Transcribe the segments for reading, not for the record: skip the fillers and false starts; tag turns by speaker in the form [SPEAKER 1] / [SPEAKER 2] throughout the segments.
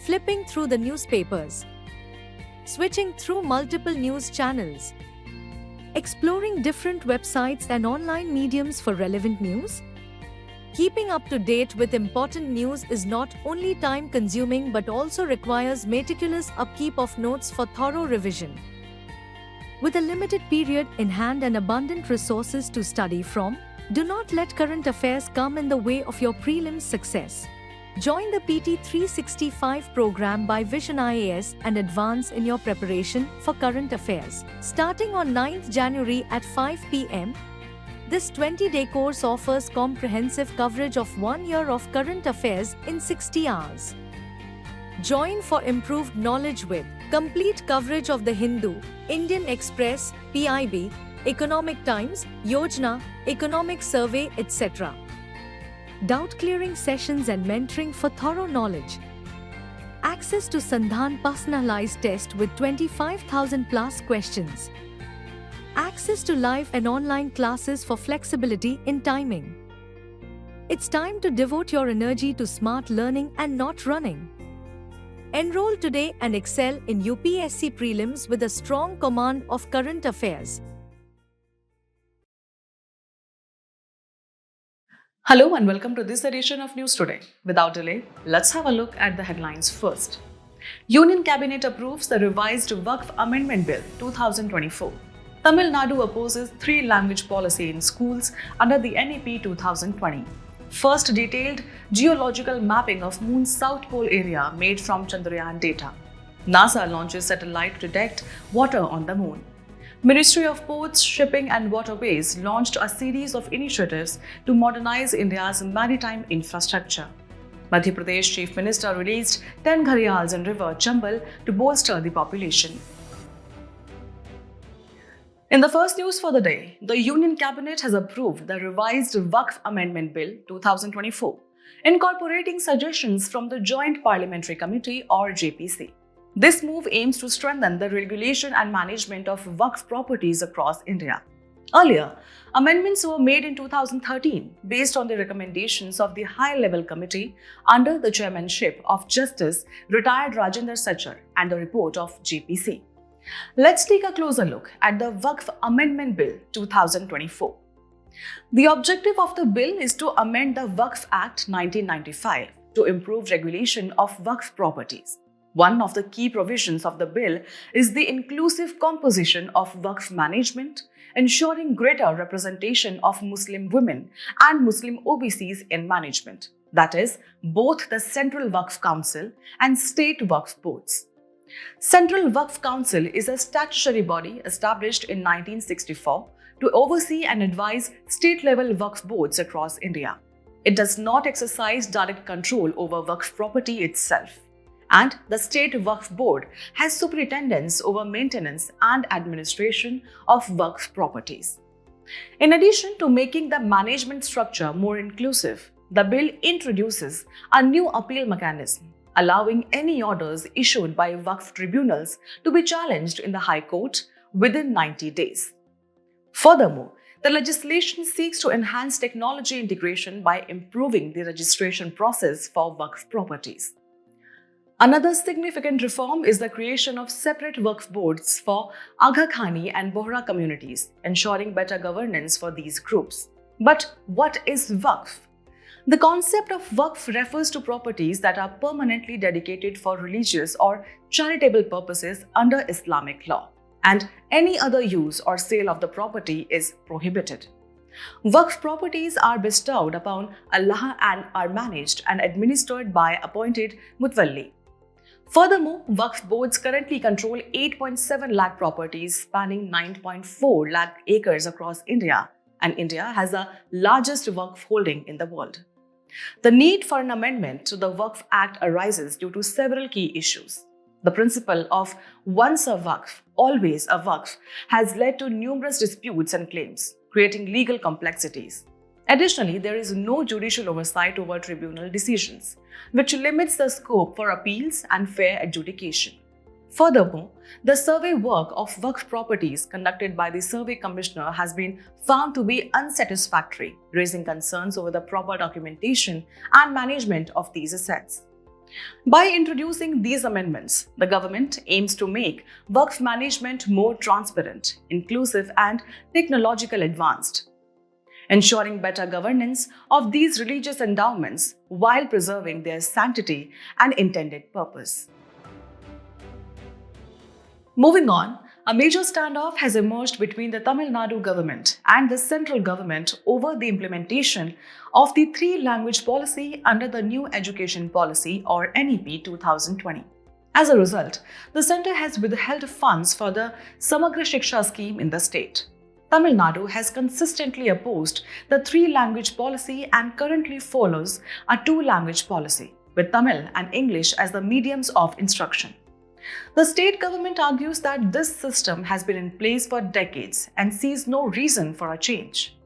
[SPEAKER 1] flipping through the newspapers, switching through multiple news channels, exploring different websites and online mediums for relevant news? Keeping up to date with important news is not only time-consuming but also requires meticulous upkeep of notes for thorough revision. With a limited period in hand and abundant resources to study from, do not let current affairs come in the way of your prelims success. Join the PT 365 program by Vision IAS and advance in your preparation for current affairs. Starting on 9th January at 5 p.m., this 20-day course offers comprehensive coverage of 1 year of current affairs in 60 hours. Join for improved knowledge with complete coverage of the Hindu, Indian Express, PIB, Economic Times, Yojana, Economic Survey, etc. Doubt-clearing sessions and mentoring for thorough knowledge. Access to Sandhan personalized test with 25,000 plus questions. Access to live and online classes for flexibility in timing. It's time to devote your energy to smart learning and not running. Enroll today and excel in UPSC prelims with a strong command of current affairs.
[SPEAKER 2] Hello and welcome to this edition of News Today. Without delay, let's have a look at the headlines first. Union Cabinet approves the revised Waqf Amendment Bill 2024. Tamil Nadu opposes 3-language policy in schools under the NEP 2020. First detailed geological mapping of Moon's South Pole area made from Chandrayaan data. NASA launches satellite to detect water on the Moon. Ministry of Ports, Shipping and Waterways launched a series of initiatives to modernize India's maritime infrastructure. Madhya Pradesh Chief Minister released 10 Gharials in river Chambal to bolster the population. In the first news for the day, the Union Cabinet has approved the revised Waqf Amendment Bill 2024, incorporating suggestions from the Joint Parliamentary Committee or JPC. This move aims to strengthen the regulation and management of Waqf properties across India. Earlier, amendments were made in 2013 based on the recommendations of the High-Level Committee under the chairmanship of Justice retired Rajendra Sachar and the report of JPC. Let's take a closer look at the Waqf Amendment Bill 2024. The objective of the bill is to amend the Waqf Act 1995 to improve regulation of Waqf properties. One of the key provisions of the bill is the inclusive composition of Waqf management, ensuring greater representation of Muslim women and Muslim OBCs in management, that is, both the Central Waqf Council and State Waqf Boards. Central Waqf Council is a statutory body established in 1964 to oversee and advise state-level Waqf boards across India. It does not exercise direct control over Waqf property itself, and the State Waqf Board has superintendence over maintenance and administration of Waqf properties. In addition to making the management structure more inclusive, the bill introduces a new appeal mechanism, allowing any orders issued by Waqf tribunals to be challenged in the High Court within 90 days. Furthermore, the legislation seeks to enhance technology integration by improving the registration process for Waqf properties. Another significant reform is the creation of separate Waqf boards for Agha Khani and Bohra communities, ensuring better governance for these groups. But what is Waqf? The concept of Waqf refers to properties that are permanently dedicated for religious or charitable purposes under Islamic law, and any other use or sale of the property is prohibited. Waqf properties are bestowed upon Allah and are managed and administered by appointed mutawalli. Furthermore, Waqf boards currently control 8.7 lakh properties spanning 9.4 lakh acres across India, and India has the largest Waqf holding in the world. The need for an amendment to the Waqf Act arises due to several key issues. The principle of once a Waqf, always a Waqf has led to numerous disputes and claims, creating legal complexities. Additionally, there is no judicial oversight over tribunal decisions, which limits the scope for appeals and fair adjudication. Furthermore, the survey work of Waqf properties conducted by the Survey Commissioner has been found to be unsatisfactory, raising concerns over the proper documentation and management of these assets. By introducing these amendments, the government aims to make Waqf management more transparent, inclusive, and technologically advanced, ensuring better governance of these religious endowments while preserving their sanctity and intended purpose. Moving on, a major standoff has emerged between the Tamil Nadu government and the central government over the implementation of the three-language policy under the New Education Policy or NEP 2020. As a result, the centre has withheld funds for the Samagra Shiksha scheme in the state. Tamil Nadu has consistently opposed the three-language policy and currently follows a two-language policy, with Tamil and English as the mediums of instruction. The state government argues that this system has been in place for decades and sees no reason for a change.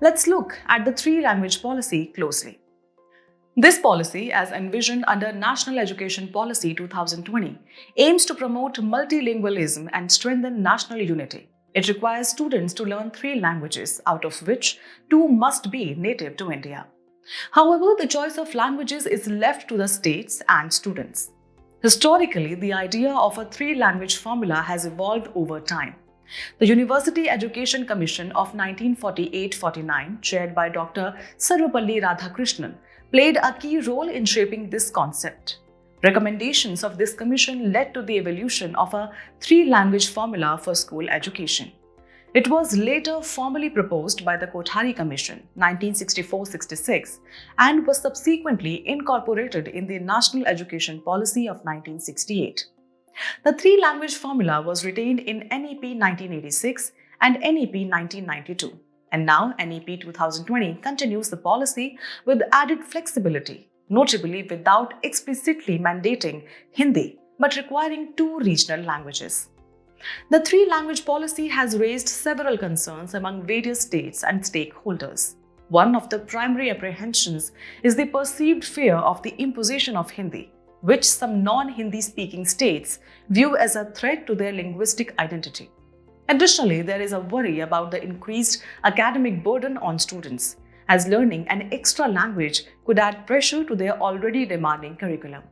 [SPEAKER 2] Let's look at the three-language policy closely. This policy, as envisioned under National Education Policy 2020, aims to promote multilingualism and strengthen national unity. It requires students to learn three languages, out of which two must be native to India. However, the choice of languages is left to the states and students. Historically, the idea of a three-language formula has evolved over time. The University Education Commission of 1948-49, chaired by Dr. Sarvapalli Radhakrishnan, played a key role in shaping this concept. Recommendations of this commission led to the evolution of a three-language formula for school education. It was later formally proposed by the Kothari Commission 1964-66 and was subsequently incorporated in the National Education Policy of 1968. The three-language formula was retained in NEP 1986 and NEP 1992, and now NEP 2020 continues the policy with added flexibility, notably without explicitly mandating Hindi but requiring two regional languages. The three-language policy has raised several concerns among various states and stakeholders. One of the primary apprehensions is the perceived fear of the imposition of Hindi, which some non-Hindi speaking states view as a threat to their linguistic identity. Additionally, there is a worry about the increased academic burden on students, as learning an extra language could add pressure to their already demanding curriculum.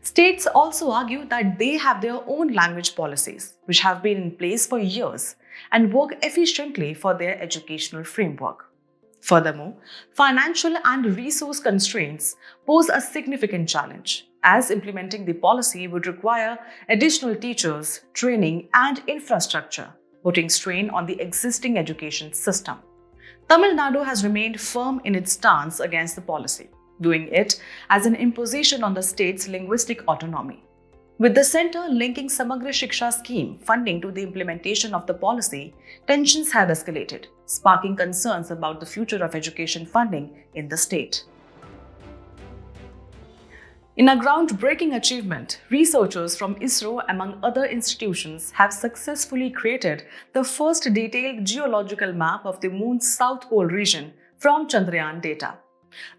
[SPEAKER 2] States also argue that they have their own language policies, which have been in place for years and work efficiently for their educational framework. Furthermore, financial and resource constraints pose a significant challenge, as implementing the policy would require additional teachers, training, and infrastructure, putting strain on the existing education system. Tamil Nadu has remained firm in its stance against the policy, viewing it as an imposition on the state's linguistic autonomy. With the centre linking Samagra Shiksha scheme funding to the implementation of the policy, tensions have escalated, sparking concerns about the future of education funding in the state. In a groundbreaking achievement, researchers from ISRO, among other institutions, have successfully created the first detailed geological map of the Moon's South Pole region from Chandrayaan data.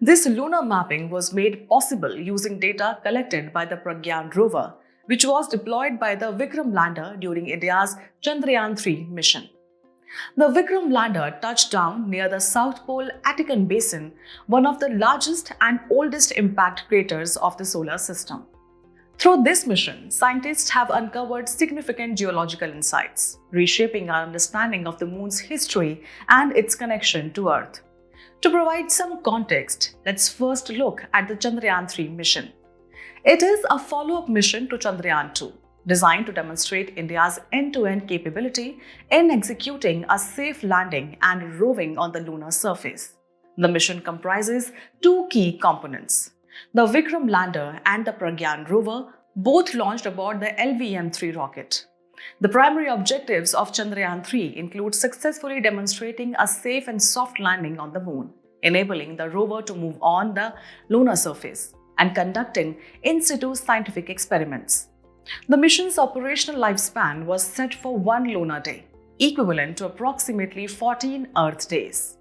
[SPEAKER 2] This lunar mapping was made possible using data collected by the Pragyan rover, which was deployed by the Vikram lander during India's Chandrayaan-3 mission. The Vikram lander touched down near the South Pole Attican Basin, one of the largest and oldest impact craters of the solar system. Through this mission, scientists have uncovered significant geological insights, reshaping our understanding of the Moon's history and its connection to Earth. To provide some context, let's first look at the Chandrayaan-3 mission. It is a follow-up mission to Chandrayaan-2, designed to demonstrate India's end-to-end capability in executing a safe landing and roving on the lunar surface. The mission comprises two key components. The Vikram lander and the Pragyan rover, both launched aboard the LVM-3 rocket. The primary objectives of Chandrayaan-3 include successfully demonstrating a safe and soft landing on the Moon, enabling the rover to move on the lunar surface, and conducting in-situ scientific experiments. The mission's operational lifespan was set for 1 lunar day, equivalent to approximately 14 Earth days.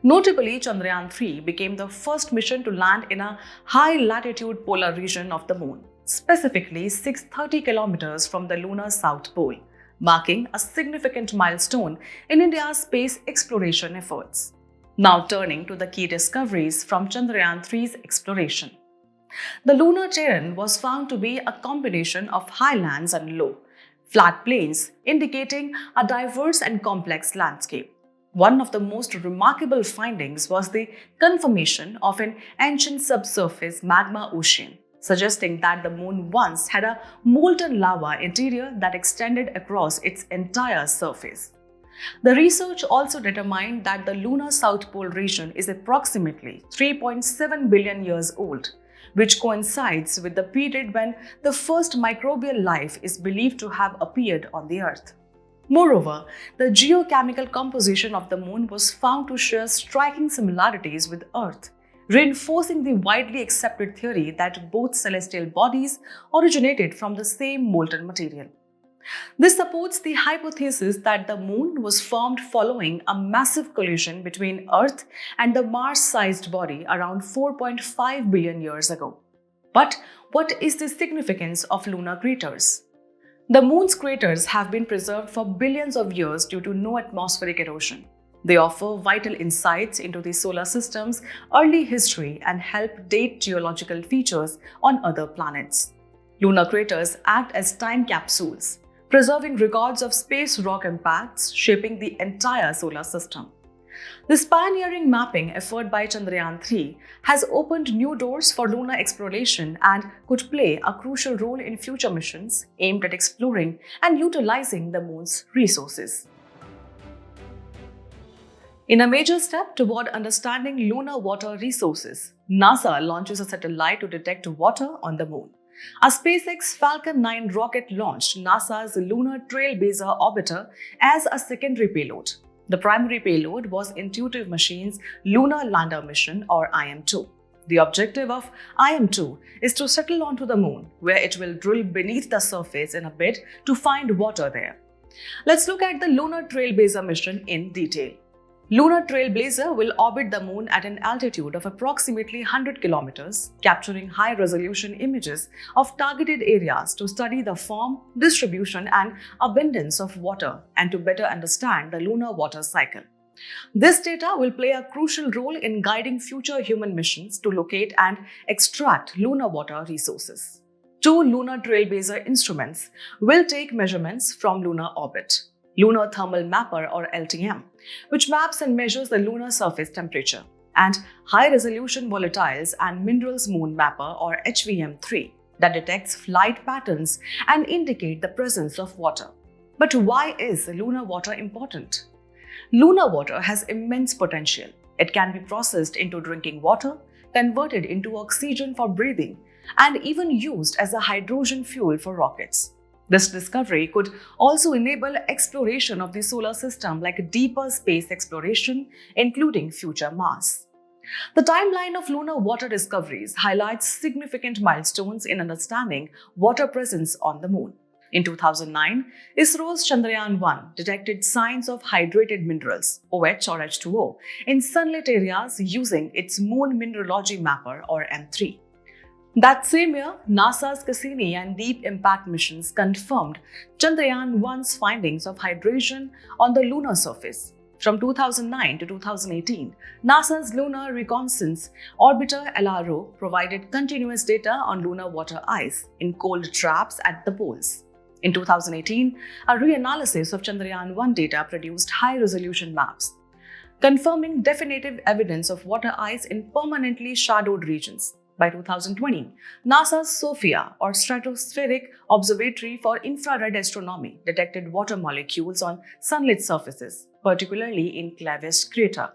[SPEAKER 2] Notably, Chandrayaan-3 became the first mission to land in a high-latitude polar region of the Moon, specifically 630 kilometers from the lunar South Pole, marking a significant milestone in India's space exploration efforts. Now turning to the key discoveries from Chandrayaan-3's exploration. The lunar terrain was found to be a combination of highlands and low, flat plains, indicating a diverse and complex landscape. One of the most remarkable findings was the confirmation of an ancient subsurface magma ocean, suggesting that the moon once had a molten lava interior that extended across its entire surface. The research also determined that the lunar South Pole region is approximately 3.7 billion years old, which coincides with the period when the first microbial life is believed to have appeared on the Earth. Moreover, the geochemical composition of the moon was found to share striking similarities with Earth, reinforcing the widely accepted theory that both celestial bodies originated from the same molten material. This supports the hypothesis that the moon was formed following a massive collision between Earth and the Mars-sized body around 4.5 billion years ago. But what is the significance of lunar craters? The moon's craters have been preserved for billions of years due to no atmospheric erosion. They offer vital insights into the solar system's early history and help date geological features on other planets. Lunar craters act as time capsules, preserving records of space rock impacts shaping the entire solar system. This pioneering mapping effort by Chandrayaan-3 has opened new doors for lunar exploration and could play a crucial role in future missions aimed at exploring and utilizing the moon's resources. In a major step toward understanding lunar water resources, NASA launches a satellite to detect water on the moon. A SpaceX Falcon 9 rocket launched NASA's Lunar Trailblazer orbiter as a secondary payload. The primary payload was Intuitive Machines' Lunar Lander Mission, or IM-2. The objective of IM-2 is to settle onto the moon, where it will drill beneath the surface in a bid to find water there. Let's look at the Lunar Trailblazer mission in detail. Lunar Trailblazer will orbit the moon at an altitude of approximately 100 kilometers, capturing high-resolution images of targeted areas to study the form, distribution, and abundance of water and to better understand the lunar water cycle. This data will play a crucial role in guiding future human missions to locate and extract lunar water resources. Two Lunar Trailblazer instruments will take measurements from lunar orbit. Lunar Thermal Mapper, or LTM, which maps and measures the lunar surface temperature, and High-Resolution Volatiles and Minerals Moon Mapper, or HVM3, that detects flight patterns and indicate the presence of water. But why is lunar water important? Lunar water has immense potential. It can be processed into drinking water, converted into oxygen for breathing, and even used as a hydrogen fuel for rockets. This discovery could also enable exploration of the solar system, like deeper space exploration, including future Mars. The timeline of lunar water discoveries highlights significant milestones in understanding water presence on the moon. In 2009, ISRO's Chandrayaan-1 detected signs of hydrated minerals, OH or H2O, in sunlit areas using its Moon Mineralogy Mapper, or M3. That same year, NASA's Cassini and Deep Impact missions confirmed Chandrayaan-1's findings of hydration on the lunar surface. From 2009 to 2018, NASA's Lunar Reconnaissance Orbiter LRO provided continuous data on lunar water ice in cold traps at the poles. In 2018, a reanalysis of Chandrayaan-1 data produced high-resolution maps, confirming definitive evidence of water ice in permanently shadowed regions. By 2020, NASA's SOFIA, or Stratospheric Observatory for Infrared Astronomy, detected water molecules on sunlit surfaces, particularly in Clavest crater.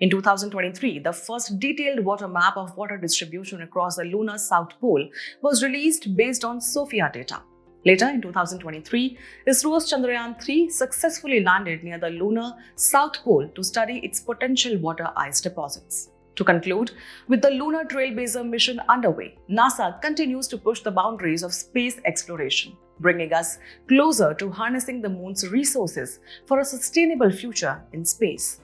[SPEAKER 2] In 2023, the first detailed water map of water distribution across the lunar South Pole was released based on SOFIA data. Later in 2023, ISRO's Chandrayaan-3 successfully landed near the lunar South Pole to study its potential water ice deposits. To conclude, with the Lunar Trailblazer mission underway, NASA continues to push the boundaries of space exploration, bringing us closer to harnessing the moon's resources for a sustainable future in space.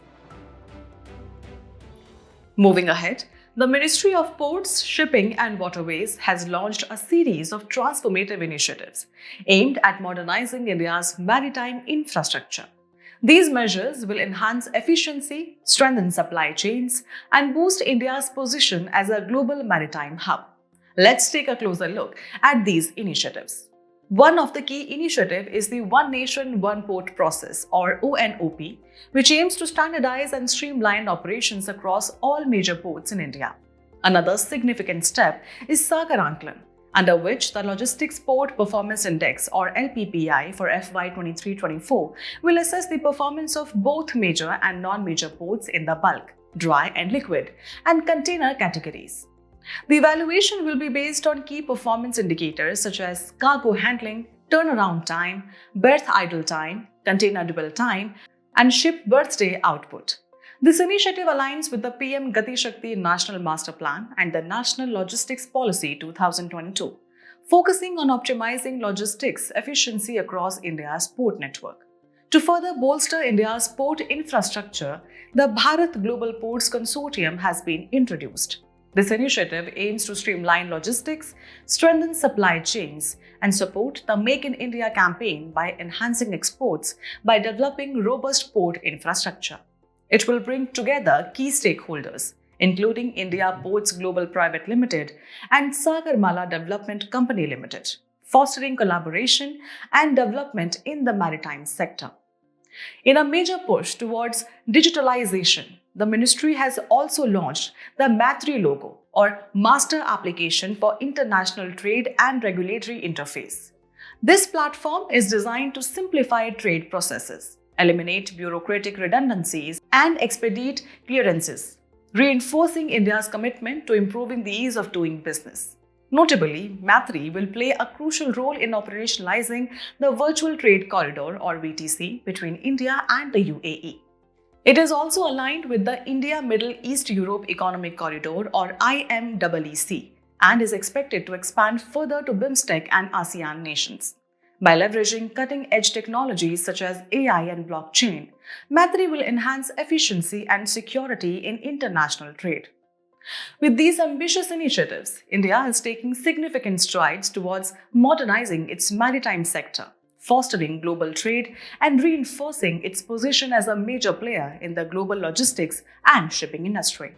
[SPEAKER 2] Moving ahead, the Ministry of Ports, Shipping and Waterways has launched a series of transformative initiatives aimed at modernizing India's maritime infrastructure. These measures will enhance efficiency, strengthen supply chains, and boost India's position as a global maritime hub. Let's take a closer look at these initiatives. One of the key initiatives is the One Nation, One Port process, or ONOP, which aims to standardize and streamline operations across all major ports in India. Another significant step is Sagar Aankalan, under which the Logistics Port Performance Index, or LPPI, for FY 23-24 will assess the performance of both major and non-major ports in the bulk, dry and liquid, and container categories. The evaluation will be based on key performance indicators such as cargo handling, turnaround time, berth idle time, container dwell time, and ship birthday output. This initiative aligns with the PM Gati Shakti National Master Plan and the National Logistics Policy 2022, focusing on optimizing logistics efficiency across India's port network. To further bolster India's port infrastructure, the Bharat Global Ports Consortium has been introduced. This initiative aims to streamline logistics, strengthen supply chains, and support the Make in India campaign by enhancing exports by developing robust port infrastructure. It will bring together key stakeholders, including India Ports Global Private Limited and Sagarmala Development Company Limited, fostering collaboration and development in the maritime sector. In a major push towards digitalization, the ministry has also launched the MATRI logo, or Master Application for International Trade and Regulatory Interface. This platform is designed to simplify trade processes, eliminate bureaucratic redundancies, and expedite clearances, reinforcing India's commitment to improving the ease of doing business. Notably, MATRI will play a crucial role in operationalizing the Virtual Trade Corridor, or VTC, between India and the UAE. It is also aligned with the India-Middle East Europe Economic Corridor, or IMEEC, and is expected to expand further to BIMSTEC and ASEAN nations. By leveraging cutting-edge technologies such as AI and blockchain, MATRI will enhance efficiency and security in international trade. With these ambitious initiatives, India is taking significant strides towards modernizing its maritime sector, fostering global trade, and reinforcing its position as a major player in the global logistics and shipping industry.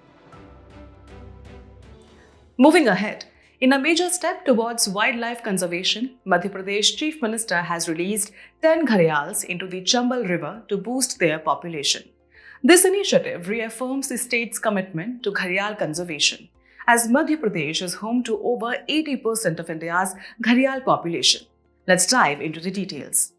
[SPEAKER 2] Moving ahead, in a major step towards wildlife conservation, Madhya Pradesh Chief Minister has released 10 Gharials into the Chambal River to boost their population. This initiative reaffirms the state's commitment to Gharial conservation, as Madhya Pradesh is home to over 80% of India's Gharial population. Let's dive into the details.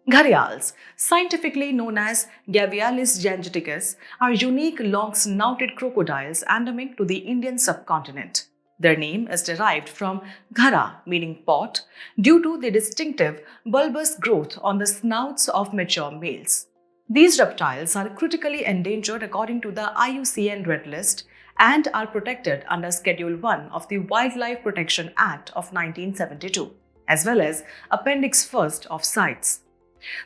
[SPEAKER 2] Gharials, scientifically known as Gharials gangeticus, are unique long-snouted crocodiles endemic to the Indian subcontinent. Their name is derived from ghara, meaning pot, due to the distinctive bulbous growth on the snouts of mature males. These reptiles are critically endangered according to the IUCN Red List and are protected under Schedule 1 of the Wildlife Protection Act of 1972, as well as Appendix 1 of CITES.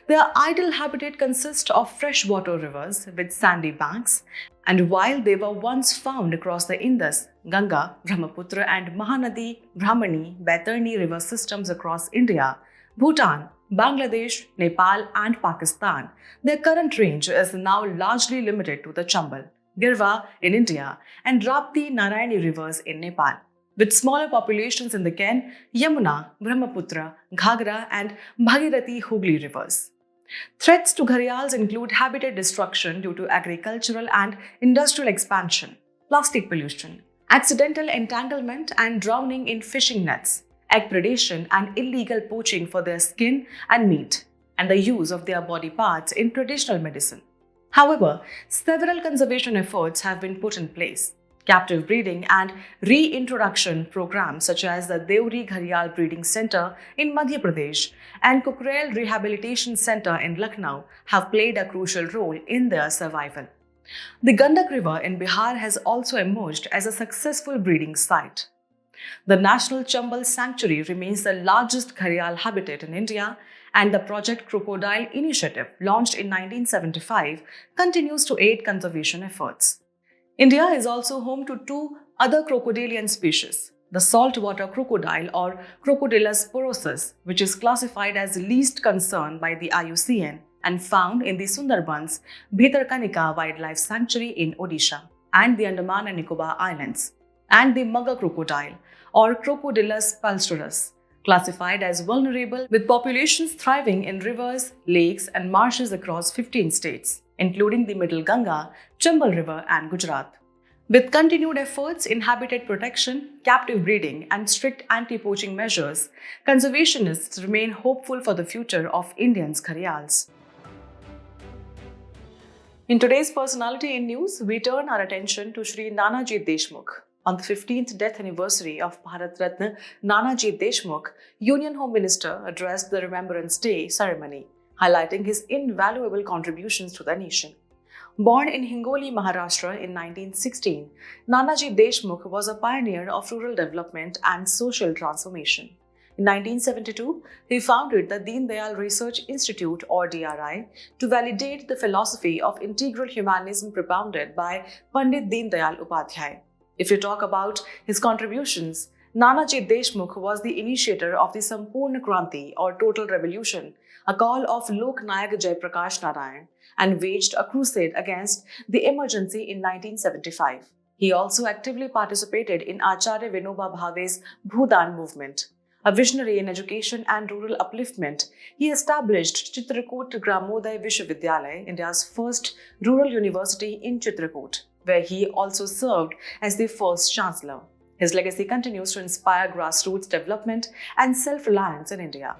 [SPEAKER 2] Their ideal habitat consists of freshwater rivers with sandy banks, and while they were once found across the Indus, Ganga, Brahmaputra and Mahanadi, Brahmani, Baitani river systems across India, Bhutan, Bangladesh, Nepal and Pakistan, their current range is now largely limited to the Chambal, Girva in India and Rapti Narayani rivers in Nepal, with smaller populations in the Ken, Yamuna, Brahmaputra, Ghagra and Bhagirathi Hooghly rivers. Threats to gharials include habitat destruction due to agricultural and industrial expansion, plastic pollution, accidental entanglement and drowning in fishing nets, egg predation and illegal poaching for their skin and meat, and the use of their body parts in traditional medicine. However, several conservation efforts have been put in place. Captive breeding and reintroduction programs such as the Deori Gharial Breeding Center in Madhya Pradesh and Kukrail Rehabilitation Center in Lucknow have played a crucial role in their survival. The Gandak River in Bihar has also emerged as a successful breeding site. The National Chambal Sanctuary remains the largest gharial habitat in India, and the Project Crocodile initiative, launched in 1975, continues to aid conservation efforts. India is also home to two other crocodilian species, the saltwater crocodile or Crocodylus porosus, which is classified as least concern by the IUCN and found in the Sundarbans Bhitarkanika Wildlife Sanctuary in Odisha and the Andaman and Nicobar Islands, and the mugger crocodile or Crocodylus palstrus, classified as vulnerable with populations thriving in rivers, lakes, and marshes across 15 states, including the Middle Ganga, Chambal River, and Gujarat. With continued efforts in habitat protection, captive breeding, and strict anti-poaching measures, conservationists remain hopeful for the future of Indians' gharials. In today's Personality in News, we turn our attention to Shri Nanaji Deshmukh. On the 15th death anniversary of Bharat Ratna Nanaji Deshmukh, Union Home Minister addressed the Remembrance Day ceremony, highlighting his invaluable contributions to the nation. Born in Hingoli, Maharashtra in 1916, Nanaji Deshmukh was a pioneer of rural development and social transformation. In 1972, he founded the Deen Dayal Research Institute or DRI to validate the philosophy of integral humanism propounded by Pandit Deen Dayal Upadhyay. If you talk about his contributions, Nanaji Deshmukh was the initiator of the Sampurna Kranti or Total Revolution, a call of Lok Nayak Jai Prakash Narayan, and waged a crusade against the emergency in 1975. He also actively participated in Acharya Vinoba Bhave's Bhudan movement. A visionary in education and rural upliftment, he established Chitrakoot Gramoday Vishwavidyalaya, India's first rural university in Chitrakoot, where he also served as the first chancellor. His legacy continues to inspire grassroots development and self-reliance in India.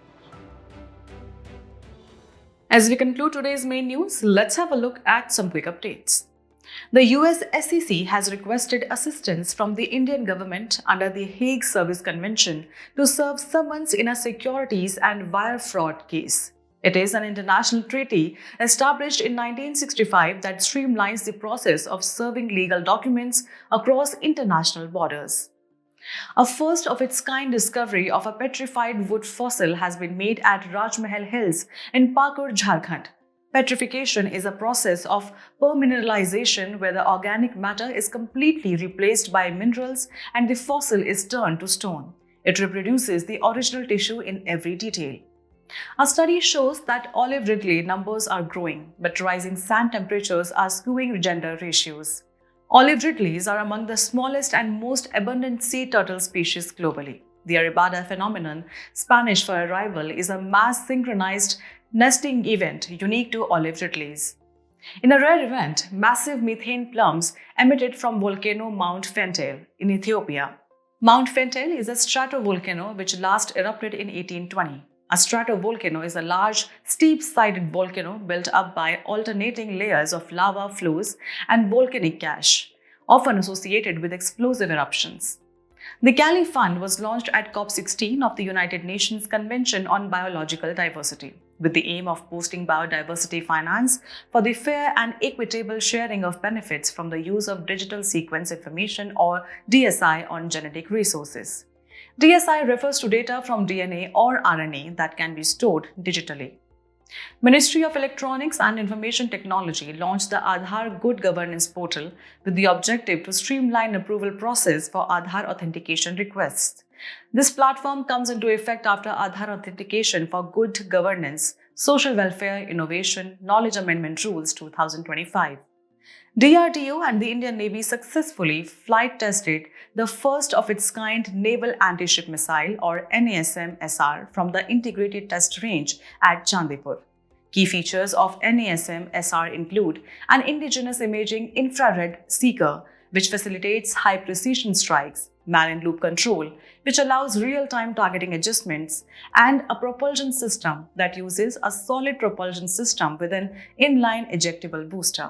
[SPEAKER 2] As we conclude today's main news, let's have a look at some quick updates. The US SEC has requested assistance from the Indian government under the Hague Service Convention to serve summons in a securities and wire fraud case. It is an international treaty established in 1965 that streamlines the process of serving legal documents across international borders. A first-of-its-kind discovery of a petrified wood fossil has been made at Rajmahal Hills in Pakur, Jharkhand. Petrification is a process of permineralization where the organic matter is completely replaced by minerals and the fossil is turned to stone. It reproduces the original tissue in every detail. A study shows that olive ridley numbers are growing, but rising sand temperatures are skewing gender ratios. Olive ridleys are among the smallest and most abundant sea turtle species globally. The Arabada phenomenon, Spanish for arrival, is a mass synchronized nesting event unique to olive ridleys. In a rare event, massive methane plumes emitted from volcano Mount Fentale in Ethiopia. Mount Fentale is a stratovolcano which last erupted in 1820. A stratovolcano is a large, steep-sided volcano built up by alternating layers of lava flows and volcanic ash, often associated with explosive eruptions. The Cali Fund was launched at COP16 of the United Nations Convention on Biological Diversity, with the aim of boosting biodiversity finance for the fair and equitable sharing of benefits from the use of digital sequence information or DSI on genetic resources. DSI refers to data from DNA or RNA that can be stored digitally. Ministry of Electronics and Information Technology launched the Aadhaar Good Governance portal with the objective to streamline approval process for Aadhaar authentication requests. This platform comes into effect after Aadhaar authentication for good governance, social welfare, innovation, knowledge amendment rules 2025. DRDO and the Indian Navy successfully flight tested the first of its kind naval anti-ship missile or NASM-SR from the Integrated Test Range at Chandipur. Key features of NASM-SR include an indigenous imaging infrared seeker which facilitates high-precision strikes, man-in-loop control, which allows real-time targeting adjustments, and a propulsion system that uses a solid propulsion system with an inline ejectable booster.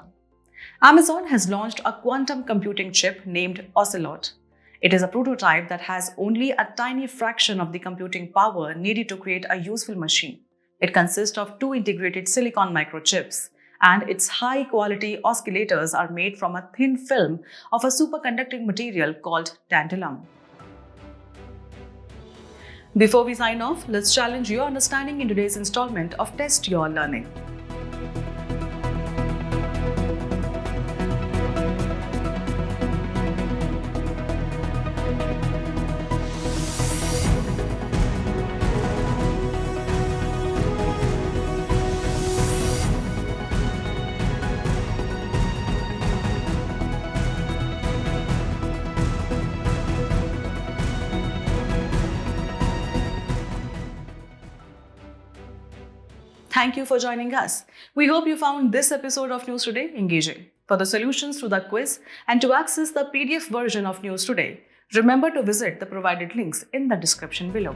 [SPEAKER 2] Amazon has launched a quantum computing chip named Ocelot. It is a prototype that has only a tiny fraction of the computing power needed to create a useful machine. It consists of 2 integrated silicon microchips, and its high-quality oscillators are made from a thin film of a superconducting material called tantalum. Before we sign off, let's challenge your understanding in today's installment of Test Your Learning. Thank you for joining us. We hope you found this episode of News Today engaging. For the solutions to the quiz and to access the PDF version of News Today, remember to visit the provided links in the description below.